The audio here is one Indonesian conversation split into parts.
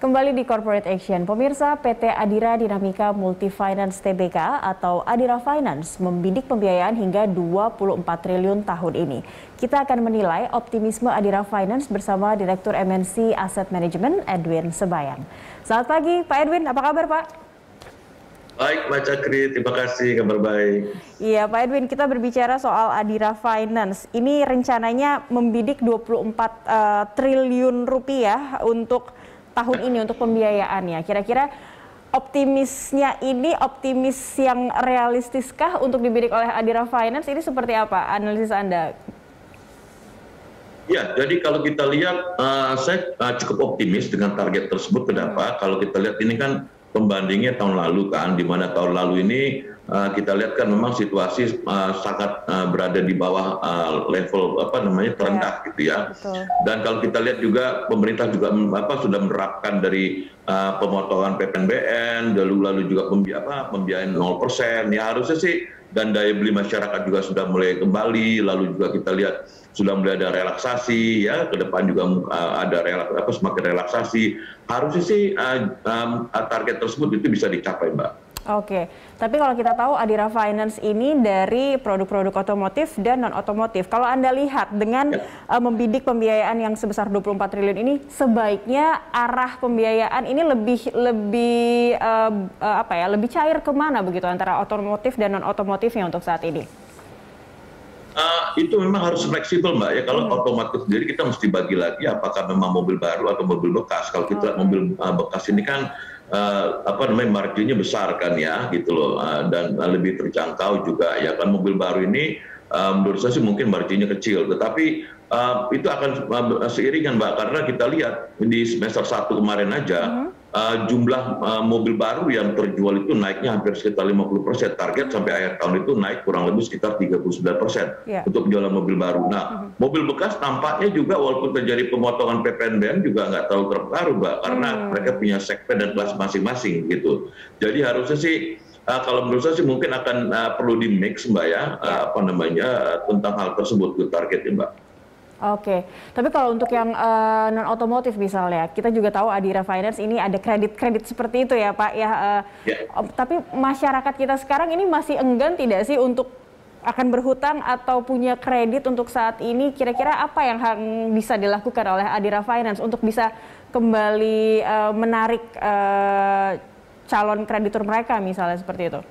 Kembali di Corporate Action, pemirsa PT Adira Dinamika Multifinance Tbk atau Adira Finance membidik pembiayaan hingga 24 triliun tahun ini. Kita akan menilai optimisme Adira Finance bersama Direktur MNC Asset Management Edwin Sebayang. Selamat pagi Pak Edwin, apa kabar Pak? Baik Mbak Cakri, terima kasih, kabar baik. Iya Pak Edwin, kita berbicara soal Adira Finance. Ini rencananya membidik 24 triliun rupiah untuk tahun ini untuk pembiayaannya. Kira-kira optimisnya ini optimis yang realistiskah untuk dibidik oleh Adira Finance? Ini seperti apa analisis Anda? Ya, jadi kalau kita lihat, saya cukup optimis dengan target tersebut. Kenapa? Kalau kita lihat ini kan pembandingnya tahun lalu kan, di mana tahun lalu ini kita lihat kan memang situasi sangat berada di bawah level terendah gitu ya. Betul. Dan kalau kita lihat juga pemerintah juga sudah menerapkan dari pemotongan PPNBM, lalu juga pembiayaan 0%. Ya harusnya sih, dan daya beli masyarakat juga sudah mulai kembali, lalu juga kita lihat sudah mulai ada relaksasi ya, ke depan juga ada semakin relaksasi. Harusnya sih target tersebut itu bisa dicapai, Mbak. Oke, tapi kalau kita tahu Adira Finance ini dari produk-produk otomotif dan non-otomotif. Kalau Anda lihat dengan membidik pembiayaan yang sebesar 24 triliun ini, sebaiknya arah pembiayaan ini lebih cair kemana begitu antara otomotif dan non-otomotifnya untuk saat ini? Itu memang harus fleksibel Mbak ya. Kalau otomotif sendiri kita mesti bagi lagi apakah memang mobil baru atau mobil bekas. Kalau kita mobil bekas ini kan marginnya besar kan ya gitu loh, dan lebih terjangkau juga ya kan. Mobil baru ini menurut saya sih mungkin marginnya kecil, tetapi itu akan seiringan Mbak, karena kita lihat di semester 1 kemarin aja jumlah mobil baru yang terjual itu naiknya hampir sekitar 50%. Target sampai akhir tahun itu naik kurang lebih sekitar 39% untuk penjualan mobil baru. Nah, mobil bekas tampaknya juga walaupun terjadi pemotongan PPNBM juga nggak terlalu terpengaruh Mbak, karena mereka punya segmen dan kelas masing-masing gitu. Jadi harusnya sih kalau menurut saya sih mungkin akan perlu di mix Mbak ya, tentang hal tersebut ke targetnya Mbak. Oke, tapi kalau untuk yang non-otomotif misalnya, kita juga tahu Adira Finance ini ada kredit-kredit seperti itu ya Pak ya. Tapi masyarakat kita sekarang ini masih enggan tidak sih untuk akan berhutang atau punya kredit untuk saat ini? Kira-kira apa yang bisa dilakukan oleh Adira Finance untuk bisa kembali menarik calon kreditur mereka misalnya seperti itu?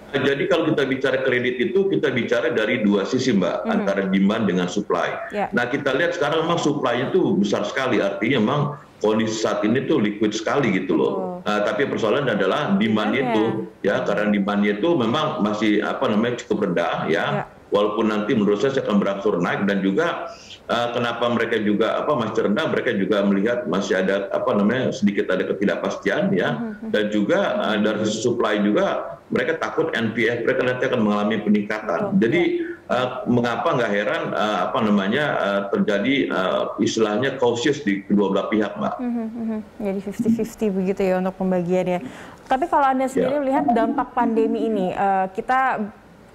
Jadi kalau kita bicara kredit itu kita bicara dari dua sisi Mbak, antara demand dengan supply. Nah kita lihat sekarang memang supply itu besar sekali, artinya memang kondisi saat ini tuh liquid sekali gitu loh. Tapi persoalan adalah demand itu ya, karena demand itu memang masih cukup rendah ya. Walaupun nanti menurut saya akan berangsur naik, dan juga kenapa mereka juga masih rendah, mereka juga melihat masih ada sedikit ada ketidakpastian ya, dan juga dari sisi supply juga mereka takut NPL mereka nanti akan mengalami peningkatan. Jadi mengapa nggak heran terjadi istilahnya cautious di kedua belah pihak Mbak. Jadi 50-50 begitu ya untuk pembagiannya. Tapi kalau Anda sendiri melihat dampak pandemi ini, kita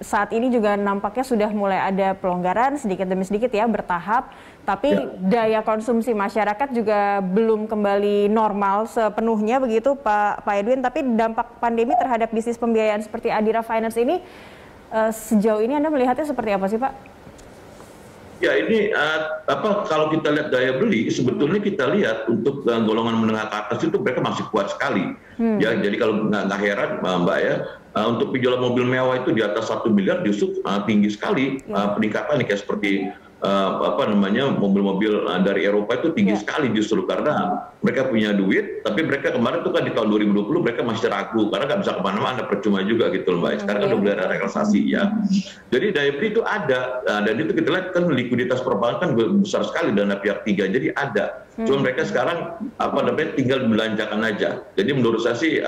saat ini juga nampaknya sudah mulai ada pelonggaran sedikit demi sedikit ya, bertahap. Tapi daya konsumsi masyarakat juga belum kembali normal sepenuhnya begitu Pak Edwin. Tapi dampak pandemi terhadap bisnis pembiayaan seperti Adira Finance ini sejauh ini Anda melihatnya seperti apa sih Pak? Ya ini kalau kita lihat daya beli, sebetulnya kita lihat untuk golongan menengah ke atas itu mereka masih kuat sekali. Ya, jadi kalau nggak heran Mbak ya, untuk penjualan mobil mewah itu di atas 1 miliar justru tinggi sekali peningkatannya, kayak seperti mobil-mobil dari Eropa itu tinggi sekali justru karena mereka punya duit. Tapi mereka kemarin tuh kan di tahun 2020 mereka masih ragu karena nggak bisa kemana-mana, percuma juga gitu loh Mbak. Sekarang kan udah mulai ada relaksasi ya. Jadi daya beli itu ada, dan itu kita lihat kan likuiditas perbankan besar sekali dana pihak tiga, jadi ada. Cuma mereka sekarang tinggal belanjakan aja. Jadi menurut saya sih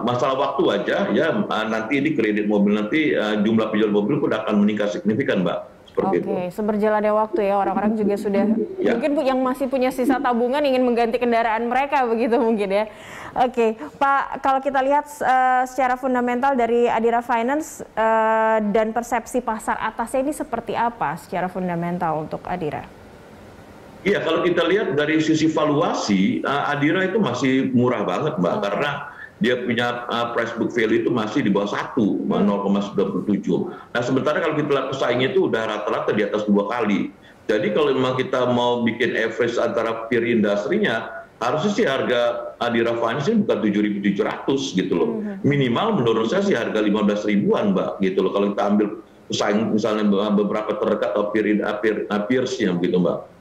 masalah waktu aja ya, nanti ini kredit mobil nanti jumlah penjual mobil pun akan meningkat signifikan Mbak. Oke, seberjalannya waktu ya, orang-orang juga sudah mungkin yang masih punya sisa tabungan ingin mengganti kendaraan mereka begitu mungkin ya. Oke, Pak, kalau kita lihat secara fundamental dari Adira Finance dan persepsi pasar atasnya ini seperti apa secara fundamental untuk Adira? Iya, kalau kita lihat dari sisi valuasi, Adira itu masih murah banget, Mbak, karena dia punya price book value itu masih di bawah 1, 0,97. Nah, sementara kalau kita lihat pesaingnya itu udah rata-rata di atas 2 kali. Jadi kalau memang kita mau bikin average antara peer industrinya, harusnya sih harga Adira Finance ini bukan 7.700 gitu loh. Minimal menurut saya sih harga 15 ribuan, Mbak, gitu loh. Kalau kita ambil pesaing misalnya beberapa terdekat atau peers-nya begitu, Mbak.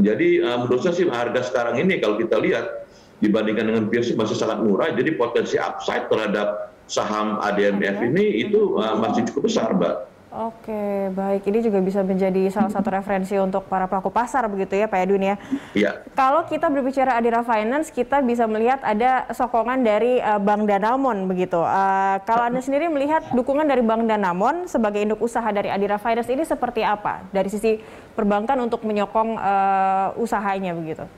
Jadi menurut saya sih harga sekarang ini kalau kita lihat dibandingkan dengan peers masih sangat murah, jadi potensi upside terhadap saham ADMF ini itu masih cukup besar, Mbak. Oke, baik. Ini juga bisa menjadi salah satu referensi untuk para pelaku pasar begitu ya, Pak Edwin ya. Iya. Kalau kita berbicara Adira Finance, kita bisa melihat ada sokongan dari Bank Danamon begitu. Kalau Anda sendiri melihat dukungan dari Bank Danamon sebagai induk usaha dari Adira Finance ini seperti apa dari sisi perbankan untuk menyokong usahanya begitu?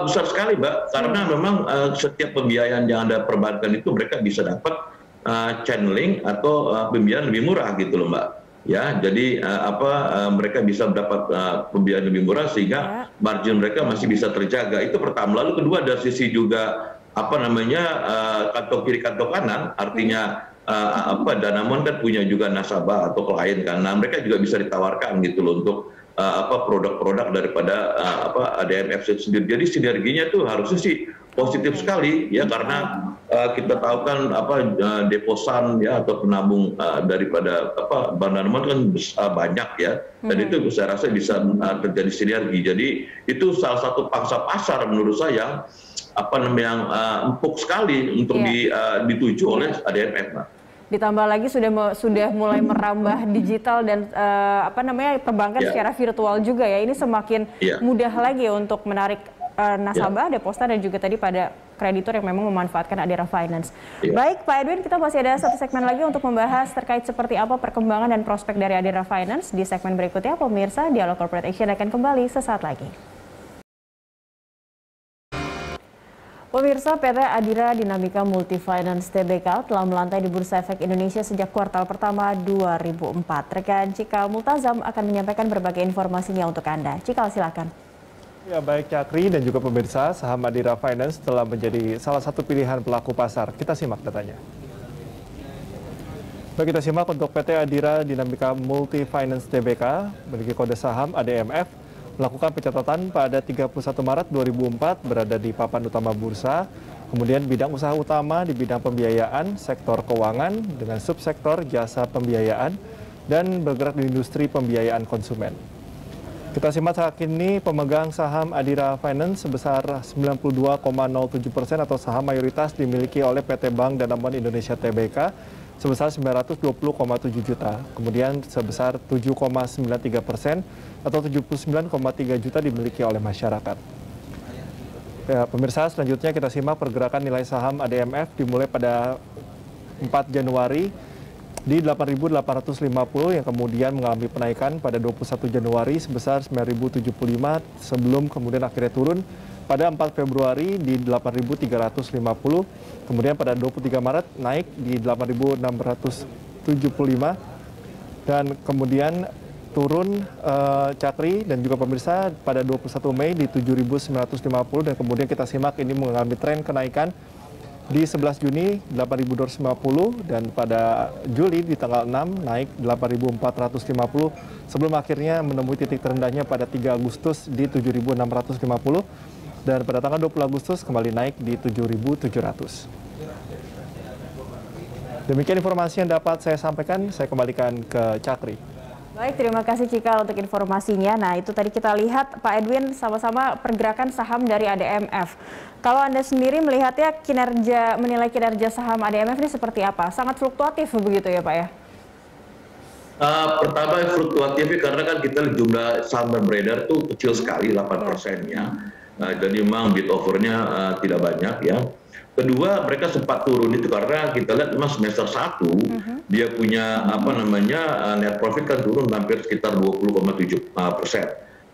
Besar sekali, Mbak, karena memang setiap pembiayaan yang ada perbankan itu mereka bisa dapat channeling atau pembiayaan lebih murah gitu loh, Mbak. Ya, jadi mereka bisa mendapat pembiayaan lebih murah sehingga margin mereka masih bisa terjaga. Itu pertama. Lalu kedua dari sisi juga kantong kiri kantong kanan, artinya Danamon kan punya juga nasabah atau klien kan. Nah, mereka juga bisa ditawarkan gitu loh untuk produk-produk daripada ADMF sendiri. Jadi sinerginya tuh harusnya sih positif sekali ya, karena kita tahu kan deposan ya atau penabung daripada Bank Danamon kan banyak ya, dan itu saya rasa bisa terjadi sinergi. Jadi itu salah satu pangsa pasar menurut saya yang empuk sekali untuk dituju oleh ADMF, Pak. Ditambah lagi sudah mulai merambah digital dan perbankan secara virtual juga ya. Ini semakin mudah lagi untuk menarik nasabah, depositan dan juga tadi pada kreditur yang memang memanfaatkan Adira Finance. Baik, Pak Edwin, kita masih ada satu segmen lagi untuk membahas terkait seperti apa perkembangan dan prospek dari Adira Finance. Di segmen berikutnya, pemirsa, Dialog Corporate Action akan kembali sesaat lagi. Pemirsa, PT Adira Dinamika Multifinance Tbk telah melantai di Bursa Efek Indonesia sejak kuartal pertama 2004. Rekan Cikal Multazam akan menyampaikan berbagai informasinya untuk Anda. Cikal, silakan. Ya, baik Cakri dan juga pemirsa, saham Adira Finance telah menjadi salah satu pilihan pelaku pasar. Kita simak datanya. Baik, kita simak untuk PT Adira Dinamika Multifinance Tbk, memiliki kode saham ADMF, melakukan pencatatan pada 31 Maret 2004 berada di papan utama bursa, kemudian bidang usaha utama di bidang pembiayaan, sektor keuangan dengan subsektor jasa pembiayaan, dan bergerak di industri pembiayaan konsumen. Kita simak saat ini pemegang saham Adira Finance sebesar 92,07% atau saham mayoritas dimiliki oleh PT Bank Danamon Indonesia Tbk sebesar 920,7 juta. Kemudian sebesar 7,93% atau 79,3 juta dimiliki oleh masyarakat. Ya, pemirsa, selanjutnya kita simak pergerakan nilai saham ADMF dimulai pada 4 Januari di 8.850 yang kemudian mengalami penaikan pada 21 Januari sebesar 9.075 sebelum kemudian akhirnya turun pada 4 Februari di 8.350, kemudian pada 23 Maret naik di 8.675 dan kemudian turun Cakri dan juga pemirsa pada 21 Mei di 7.950 dan kemudian kita simak ini mengalami tren kenaikan di 11 Juni 8.250 dan pada Juli di tanggal 6 naik 8.450 sebelum akhirnya menemui titik terendahnya pada 3 Agustus di 7.650 dan pada tanggal 20 Agustus kembali naik di 7.700. Demikian informasi yang dapat saya sampaikan, saya kembalikan ke Cakri. Baik, terima kasih Cikal untuk informasinya. Nah, itu tadi kita lihat Pak Edwin sama-sama pergerakan saham dari ADMF. Kalau Anda sendiri melihatnya menilai kinerja saham ADMF ini seperti apa? Sangat fluktuatif begitu ya Pak ya? Pertama fluktuatif karena kan kita jumlah saham yang beredar tuh kecil sekali, 8%-nya. Jadi memang bid offer-nya tidak banyak ya. Kedua, mereka sempat turun itu karena kita lihat memang semester 1 dia punya net profit kan turun hampir sekitar 20,7%.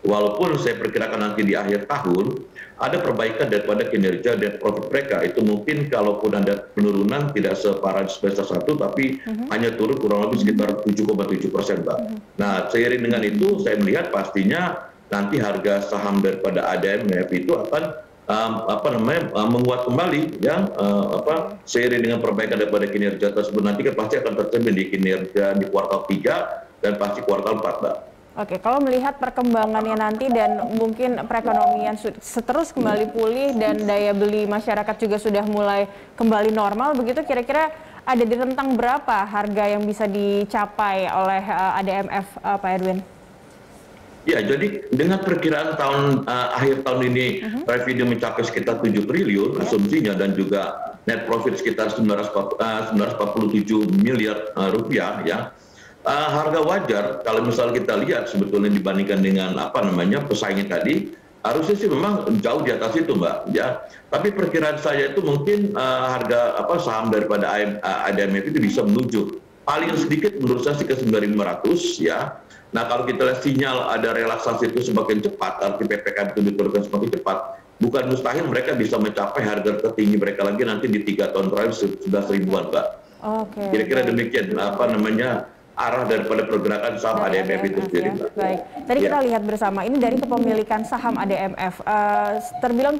Walaupun saya perkirakan nanti di akhir tahun ada perbaikan daripada kinerja net profit mereka. Itu mungkin kalaupun ada penurunan tidak separah semester 1 tapi hanya turun kurang lebih sekitar 7,7%, Mbak. Nah, seiring dengan itu saya melihat pastinya nanti harga saham daripada ADMF itu akan menguat kembali ya, seiring dengan perbaikan daripada kinerja tersebut nanti kan pasti akan tercermin di kinerja di kuartal 3 dan pasti kuartal 4, Mbak. Oke, kalau melihat perkembangannya nanti dan mungkin perekonomian terus kembali pulih dan daya beli masyarakat juga sudah mulai kembali normal, begitu kira-kira ada di rentang berapa harga yang bisa dicapai oleh ADMF, Pak Edwin? Ya, jadi dengan perkiraan akhir tahun ini revenue mencapai sekitar 7 triliun asumsinya dan juga net profit sekitar 947 miliar rupiah ya. Harga wajar kalau misal kita lihat sebetulnya dibandingkan dengan pesaingnya tadi harusnya sih memang jauh di atas itu, Mbak ya. Tapi perkiraan saya itu mungkin harga saham daripada ADMF itu bisa menuju paling sedikit menurut saya sih ke 9.500 ya. Nah, kalau kita lihat sinyal ada relaksasi itu semakin cepat, arti PPKM itu diturunkan semakin cepat, bukan mustahil mereka bisa mencapai harga tertinggi mereka lagi nanti di 3 tahun terakhir sudah 1000-an, Mbak. Oke. Kira-kira demikian arah daripada pergerakan saham ADMF itu sendiri. Baik, tadi kita lihat bersama ini dari kepemilikan saham ADMF terbilang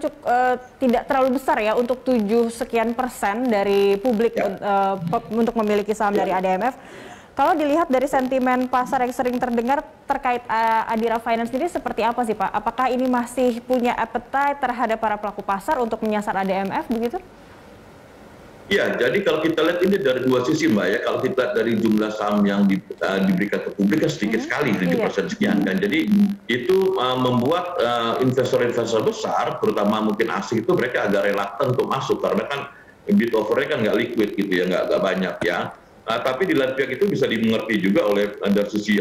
tidak terlalu besar ya untuk 7 sekian persen dari publik untuk memiliki saham dari ADMF. Kalau dilihat dari sentimen pasar yang sering terdengar terkait Adira Finance ini seperti apa sih, Pak? Apakah ini masih punya appetite terhadap para pelaku pasar untuk menyasar ADMF begitu? Ya, jadi kalau kita lihat ini dari dua sisi, Mbak ya. Kalau kita lihat dari jumlah saham yang diberikan ke publik kan sedikit sekali, 7% sekian kan. Jadi itu membuat investor-investor besar, terutama mungkin asing itu mereka agak reluctant untuk masuk karena kan bid offer-nya kan nggak liquid gitu ya, nggak banyak ya. Tapi di lain pihak itu bisa dimengerti juga oleh dari sisi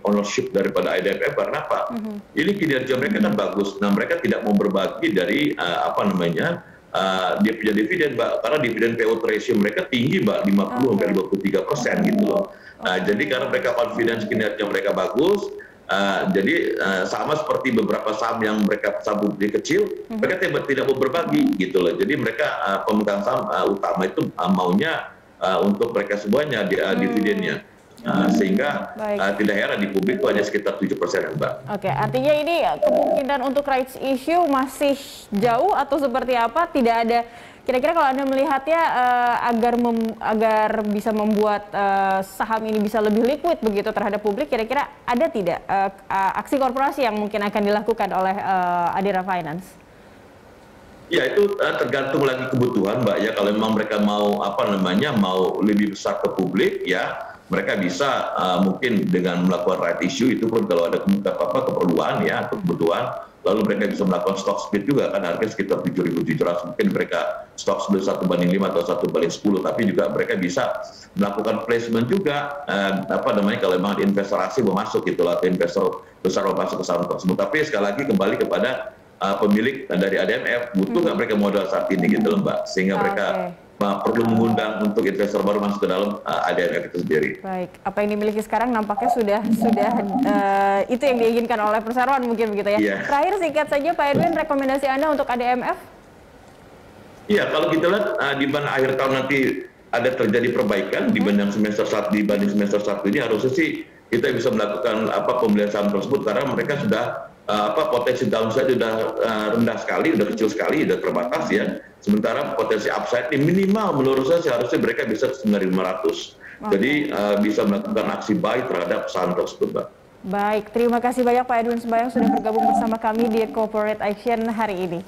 ownership daripada ADMF karena apa? Ini kinerja mereka kan bagus. Nah, mereka tidak mau berbagi dari dia punya dividen, Mbak, karena dividen payout ratio mereka tinggi, Mbak, 50-23% gitu loh. Nah, jadi karena mereka confidence kinerja mereka bagus, jadi sama seperti beberapa saham yang mereka saham publik kecil, mereka tidak mau berbagi gitu loh. Jadi mereka pemegang saham utama itu maunya untuk mereka semuanya dividennya. Sehingga tidak heran di publik itu hanya sekitar 7%, Mbak. Oke, artinya ini kemungkinan untuk rights issue masih jauh atau seperti apa? Tidak ada, kira-kira kalau Anda melihatnya agar bisa membuat saham ini bisa lebih liquid begitu terhadap publik, kira-kira ada tidak aksi korporasi yang mungkin akan dilakukan oleh Adira Finance? Ya, itu tergantung lagi kebutuhan, Mbak ya. Kalau memang mereka mau mau lebih besar ke publik ya, mereka bisa mungkin dengan melakukan right issue itu pun kalau ada keperluan ya atau kebutuhan, lalu mereka bisa melakukan stock split juga kan harga sekitar 7.700, mungkin mereka stock split 1/5 atau 1/10, tapi juga mereka bisa melakukan placement juga kalau memang investasi mau masuk gitu atau investor besar mau masuk ke saham tersebut. Tapi sekali lagi kembali kepada pemilik dari ADMF, butuh nggak mereka modal saat ini gitu loh, Mbak, sehingga mereka perlu mengundang untuk investor baru masuk ke dalam ADMF itu sendiri. Baik, apa yang dimiliki sekarang nampaknya sudah itu yang diinginkan oleh perseroan mungkin begitu ya. Yeah. Terakhir singkat saja Pak Edwin, rekomendasi Anda untuk ADMF? Iya, kalau kita lihat di mana akhir tahun nanti ada terjadi perbaikan dibanding semester 1 ini harusnya sih kita bisa melakukan pembelian saham tersebut karena mereka sudah potensi downside sudah rendah sekali, sudah kecil sekali, sudah terbatas ya. Sementara potensi upside ini minimal menurut saya seharusnya mereka bisa 9.500. Jadi bisa melakukan aksi buy terhadap saham tersebut, Mbak. Baik, terima kasih banyak Pak Edwin Sembayang sudah bergabung bersama kami di Corporate Action hari ini.